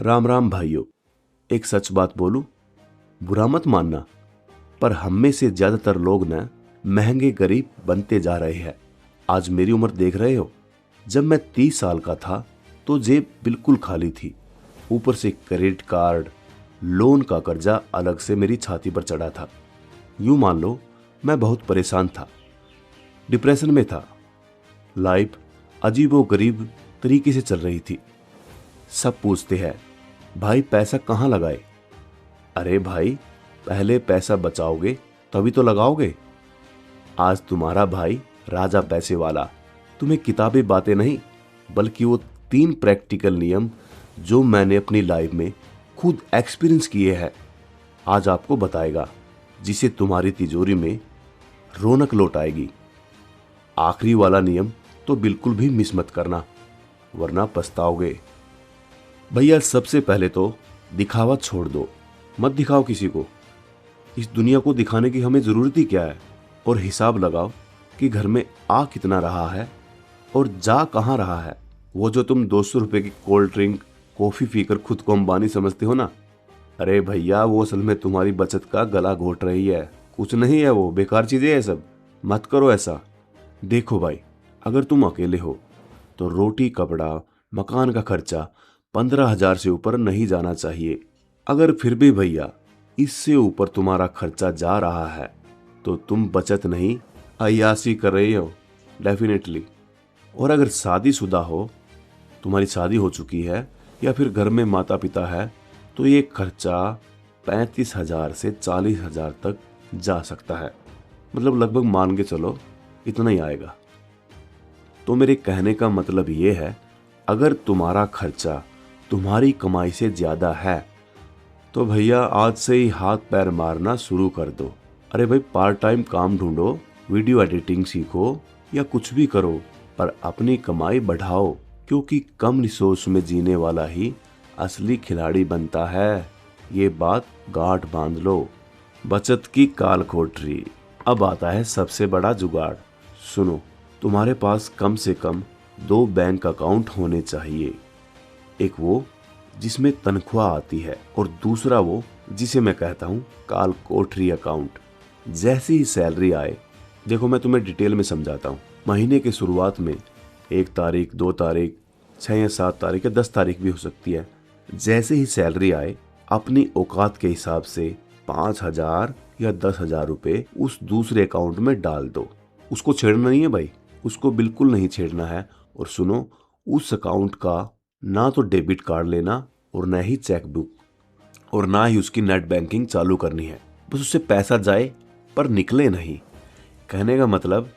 राम राम भाइयों। एक सच बात बोलूं, बुरा मत मानना, पर हम में से ज्यादातर लोग न महंगे गरीब बनते जा रहे हैं। आज मेरी उम्र देख रहे हो। जब मैं 30 साल का था तो जेब बिल्कुल खाली थी। ऊपर से क्रेडिट कार्ड, लोन का कर्जा अलग से मेरी छाती पर चढ़ा था। यूं मान लो मैं बहुत परेशान था, डिप्रेशन में था। लाइफ अजीबो गरीब तरीके से चल रही थी। सब पूछते हैं, भाई पैसा कहाँ लगाए? अरे भाई, पहले पैसा बचाओगे तभी तो लगाओगे। आज तुम्हारा भाई राजा पैसे वाला तुम्हें किताबें बातें नहीं, बल्कि वो 3 प्रैक्टिकल नियम जो मैंने अपनी लाइफ में खुद एक्सपीरियंस किए हैं, आज आपको बताएगा, जिसे तुम्हारी तिजोरी में रौनक लौट आएगी। आखिरी वाला नियम तो बिल्कुल भी मिस मत करना, वरना पछताओगे। भैया, सबसे पहले तो दिखावा छोड़ दो। मत दिखाओ किसी को। इस दुनिया को दिखाने की हमें जरूरत ही क्या है? और हिसाब लगाओ कि घर में आ कितना रहा है और जा कहाँ रहा है। वो जो तुम 200 रुपए की कोल्ड ड्रिंक, कॉफी पीकर खुद को अंबानी समझते हो ना, अरे भैया, वो असल में तुम्हारी बचत का गला घोट रही है। कुछ नहीं है, वो बेकार चीजें है सब। मत करो ऐसा। देखो भाई, अगर तुम अकेले हो तो रोटी कपड़ा मकान का खर्चा 15,000 से ऊपर नहीं जाना चाहिए। अगर फिर भी भैया इससे ऊपर तुम्हारा खर्चा जा रहा है तो तुम बचत नहीं, अय्याशी कर रहे हो डेफिनेटली। और अगर शादीशुदा हो, तुम्हारी शादी हो चुकी है या फिर घर में माता पिता है, तो ये खर्चा 35,000 से 40,000 तक जा सकता है। मतलब लगभग मान के चलो इतना ही आएगा। तो मेरे कहने का मतलब ये है, अगर तुम्हारा खर्चा तुम्हारी कमाई से ज्यादा है तो भैया आज से ही हाथ पैर मारना शुरू कर दो। अरे भाई, पार्ट टाइम काम ढूंढो, वीडियो एडिटिंग सीखो या कुछ भी करो, पर अपनी कमाई बढ़ाओ, क्योंकि कम रिसोर्स में जीने वाला ही असली खिलाड़ी बनता है। ये बात गांठ बांध लो। बचत की काल कोठरी। अब आता है सबसे बड़ा जुगाड़। सुनो, तुम्हारे पास कम से कम 2 बैंक अकाउंट होने चाहिए। एक वो जिसमें तनख्वाह आती है और दूसरा वो जिसे मैं कहता हूँ काल कोठरी अकाउंट। जैसी ही सैलरी आए, देखो मैं तुम्हें डिटेल में समझाता हूँ। महीने के शुरुआत में 1 तारीख, 2 तारीख, 6 या 7 तारीख या 10 तारीख भी हो सकती है। जैसे ही सैलरी आए, अपनी औकात के हिसाब से 5,000 या 10,000 रुपए उस दूसरे अकाउंट में डाल दो। उसको छेड़ना नहीं है भाई, उसको बिल्कुल नहीं छेड़ना है। और सुनो, उस अकाउंट का ना तो डेबिट कार्ड लेना और ना ही चेक बुक और ना ही उसकी नेट बैंकिंग चालू करनी है। बस उससे पैसा जाए पर निकले नहीं। कहने का मतलब,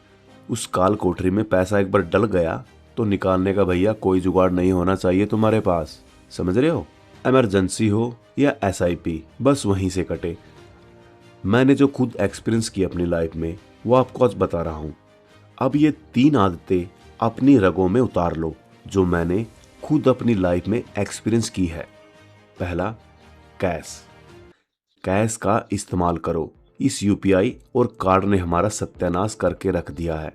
उस काल कोठरी में पैसा एक बार डल गया तो निकालने का भैया कोई जुगाड़ नहीं होना चाहिए तुम्हारे पास। समझ रहे हो? इमरजेंसी हो या SIP, बस वहीं से कटे। मैंने जो खुद एक्सपीरियंस किया अपनी लाइफ में, वो आपको आज बता रहा हूं। अब ये 3 आदतें अपनी रगों में उतार लो जो मैंने खुद अपनी लाइफ में एक्सपीरियंस की है। पहला, कैश। कैश का इस्तेमाल करो। इस UPI और कार्ड ने हमारा सत्यानाश करके रख दिया है।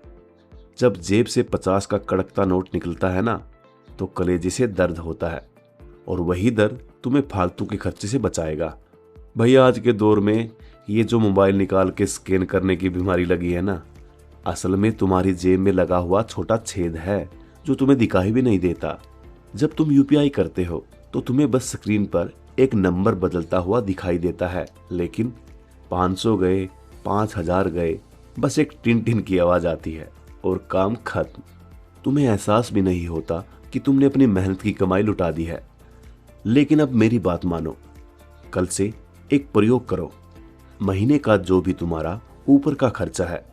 जब जेब से 50 का कड़कता नोट निकलता है ना, तो कलेजे से दर्द होता है, और वही दर्द तुम्हें फालतू के खर्चे से बचाएगा। भैया, आज के दौर में ये जो मोबाइल निकाल के स्कैन करने की बीमारी लगी है ना, असल में तुम्हारी जेब में लगा हुआ छोटा छेद है जो तुम्हें दिखाई भी नहीं देता। जब तुम UPI करते हो तो तुम्हें बस स्क्रीन पर एक नंबर बदलता हुआ दिखाई देता है, लेकिन 500 गए, 5,000 गए, बस एक टिन टिन की आवाज आती है और काम खत्म। तुम्हें एहसास भी नहीं होता कि तुमने अपनी मेहनत की कमाई लुटा दी है। लेकिन अब मेरी बात मानो, कल से एक प्रयोग करो। महीने का जो भी तुम्हारा ऊपर का खर्चा है,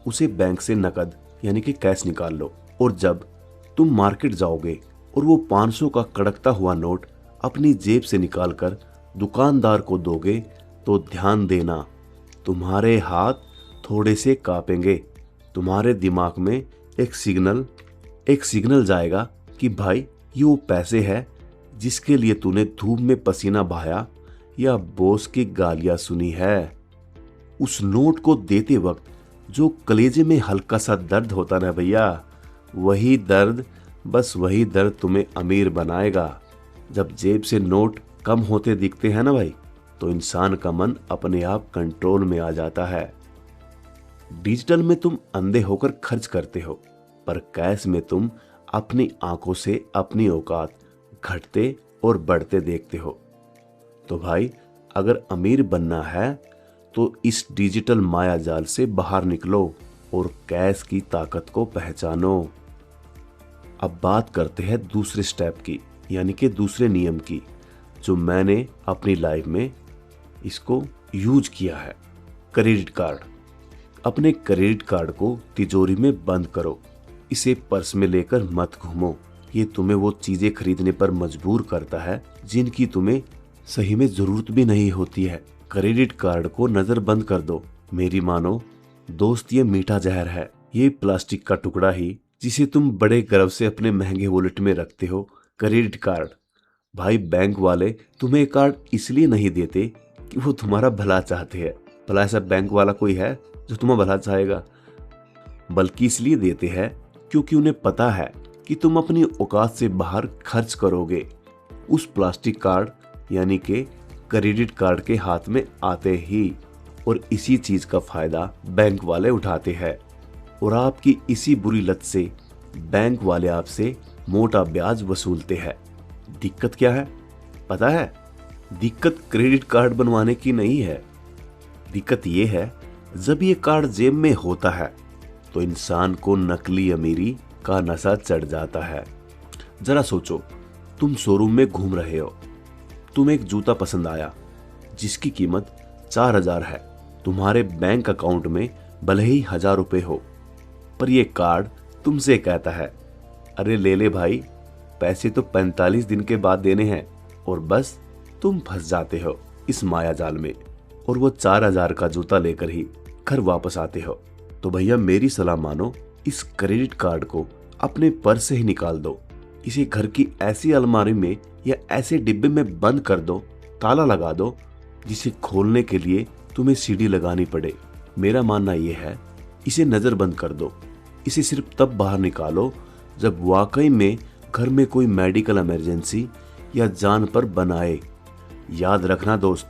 उसे बैंक से नकद यानी कि कैश निकाल लो। और जब तुम मार्केट जाओगे और वो 500 का कड़कता हुआ नोट अपनी जेब से निकालकर दुकानदार को दोगे, तो ध्यान देना, तुम्हारे हाथ थोड़े से कांपेंगे। तुम्हारे दिमाग में एक सिग्नल जाएगा कि भाई, ये वो पैसे है जिसके लिए तूने धूप में पसीना बहाया या बॉस की गालियां सुनी है। उस नोट को देते वक्त जो कलेजे में हल्का सा दर्द होता ना भैया, वही दर्द तुम्हें अमीर बनाएगा। जब जेब से नोट कम होते दिखते हैं ना भाई, तो इंसान का मन अपने आप कंट्रोल में आ जाता है। डिजिटल में तुम अंधे होकर खर्च करते हो, पर कैश में तुम अपनी आंखों से अपनी औकात घटते और बढ़ते देखते हो। तो भाई, अगर अमीर बनना है तो इस डिजिटल माया जाल से बाहर निकलो और कैश की ताकत को पहचानो। अब बात करते हैं दूसरे स्टेप की, यानी कि दूसरे नियम की, जो मैंने अपनी लाइफ में इसको यूज किया है। Credit card. अपने क्रेडिट कार्ड को तिजोरी में बंद करो, इसे पर्स में लेकर मत घूमो। ये तुम्हें वो चीजें खरीदने पर मजबूर करता है जिनकी तुम्हें सही में जरूरत भी नहीं होती है। क्रेडिट कार्ड को नजर बंद कर दो। मेरी मानो दोस्त, ये मीठा जहर है। ये प्लास्टिक का टुकड़ा ही जिसे तुम बड़े गर्व से अपने महंगे वॉलेट में रखते हो, क्रेडिट कार्ड। भाई, बैंक वाले तुम्हें कार्ड इसलिए नहीं देते कि वो तुम्हारा भला चाहते हैं। भला ऐसा बैंक वाला कोई है जो तुम्हारा भला चाहेगा? बल्कि इसलिए देते हैं क्योंकि उन्हें पता है कि तुम अपनी औकात से बाहर खर्च करोगे। उस प्लास्टिक कार्ड यानी कि क्रेडिट कार्ड के हाथ में आते ही, और इसी चीज का फायदा बैंक वाले उठाते हैं। और आपकी इसी बुरी लत से बैंक वाले आपसे मोटा ब्याज वसूलते हैं। दिक्कत क्या है पता है? दिक्कत क्रेडिट कार्ड बनवाने की नहीं है। दिक्कत ये है, जब ये कार्ड जेब में होता है तो इंसान को नकली अमीरी का नशा चढ़ जाता है। जरा सोचो, तुम शोरूम में घूम रहे हो, तुम्हें एक जूता पसंद आया जिसकी कीमत 4,000 है। तुम्हारे बैंक अकाउंट में भले ही 1,000 रुपए हो, पर यह कार्ड तुमसे कहता है, अरे ले ले भाई, पैसे तो 45 दिन के बाद देने हैं। और बस तुम फंस जाते हो इस माया जाल में, और वो 4,000 का जूता लेकर ही घर वापस आते हो। तो भैया, मेरी सलाह मानो, इस क्रेडिट कार्ड को अपने पर्स से ही निकाल दो। इसे घर की ऐसी अलमारी में या ऐसे डिब्बे में बंद कर दो, ताला लगा दो, जिसे खोलने के लिए तुम्हें सीढ़ी लगानी पड़े। मेरा मानना यह है, इसे नजरबंद कर दो। इसे सिर्फ तब बाहर निकालो जब वाकई में घर में कोई मेडिकल इमरजेंसी या जान पर बनाए। याद रखना दोस्त,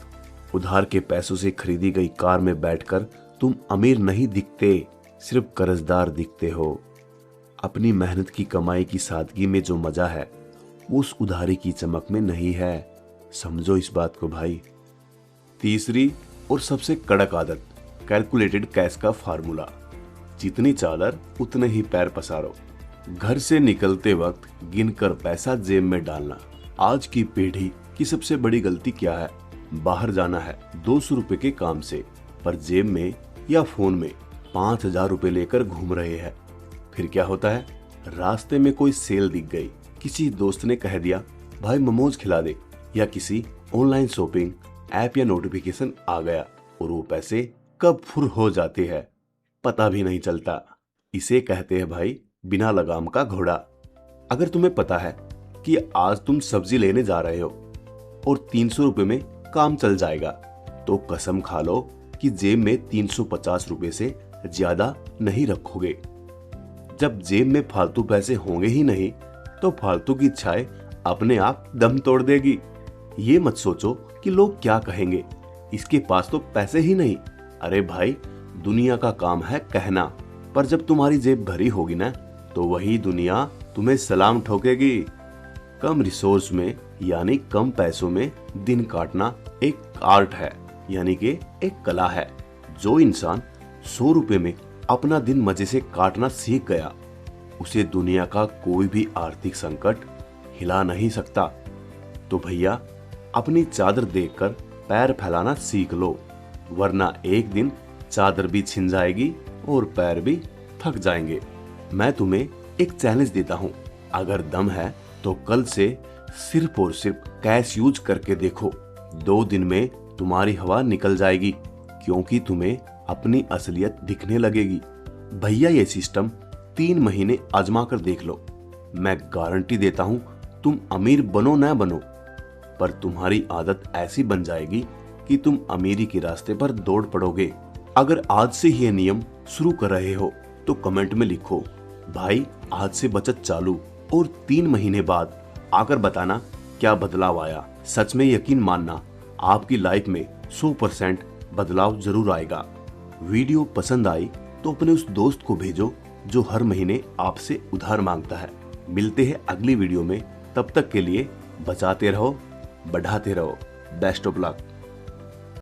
उधार के पैसों से खरीदी गई कार में बैठकर तुम अमीर नहीं दिखते, सिर्फ कर्जदार दिखते हो। अपनी मेहनत की कमाई की सादगी में जो मजा है, वो उस उधारी की चमक में नहीं है। समझो इस बात को भाई। तीसरी और सबसे कड़क आदत, कैलकुलेटेड कैश का फार्मूला। जितनी चादर उतने ही पैर पसारो। घर से निकलते वक्त गिनकर पैसा जेब में डालना। आज की पीढ़ी की सबसे बड़ी गलती क्या है? बाहर जाना है 200 रुपए के काम से, पर जेब में या फोन में 5,000 रुपए लेकर घूम रहे हैं। फिर क्या होता है? रास्ते में कोई सेल दिख गई, किसी दोस्त ने कह दिया भाई मोमोज खिला दे, या किसी ऑनलाइन शॉपिंग ऐप या नोटिफिकेशन आ गया, और वो पैसे कब फुर हो जाते हैं पता भी नहीं चलता। इसे कहते हैं भाई बिना लगाम का घोड़ा। अगर तुम्हें पता है कि आज तुम सब्जी लेने जा रहे हो और 300 रुपए में काम चल जाएगा, तो कसम खा लो कि जेब में 350 रुपए से ज्यादा नहीं रखोगे। जब जेब में फालतू पैसे होंगे ही नहीं, तो फालतू की इच्छाएं अपने आप दम तोड़ देगी। ये मत सोचो कि लोग क्या कहेंगे, इसके पास तो पैसे ही नहीं। अरे भाई, दुनिया का काम है कहना, पर जब तुम्हारी जेब भरी होगी ना, तो वही दुनिया तुम्हें सलाम ठोकेगी। कम रिसोर्स में यानी कम पैसों में दिन काटना एक आर्ट है, यानी कि एक कला है। जो इंसान 100 रुपए में अपना दिन मजे से काटना सीख गया, उसे दुनिया का कोई भी आर्थिक संकट हिला नहीं सकता। तो भैया, अपनी चादर देखकर पैर फैलाना सीख लो, वरना एक दिन चादर भी छिन जाएगी और पैर भी थक जाएंगे। मैं तुम्हें एक चैलेंज देता हूँ, अगर दम है तो कल से सिर्फ और सिर्फ कैश यूज करके देखो। 2 दिन में तुम्हारी हवा निकल जाएगी, क्योंकि तुम्हें अपनी असलियत दिखने लगेगी। भैया, ये सिस्टम 3 महीने आजमा कर देख लो। मैं गारंटी देता हूँ, तुम अमीर बनो ना बनो, पर तुम्हारी आदत ऐसी बन जाएगी कि तुम अमीरी के रास्ते पर दौड़ पड़ोगे। अगर आज से ये नियम शुरू कर रहे हो तो कमेंट में लिखो भाई आज से बचत चालू, और 3 महीने बाद आकर बताना क्या बदलाव आया। सच में यकीन मानना, आपकी लाइफ में 100% बदलाव जरूर आएगा। वीडियो पसंद आई तो अपने उस दोस्त को भेजो जो हर महीने आपसे उधार मांगता है। मिलते हैं अगली वीडियो में, तब तक के लिए बचाते रहो, बढ़ाते रहो। Best of luck.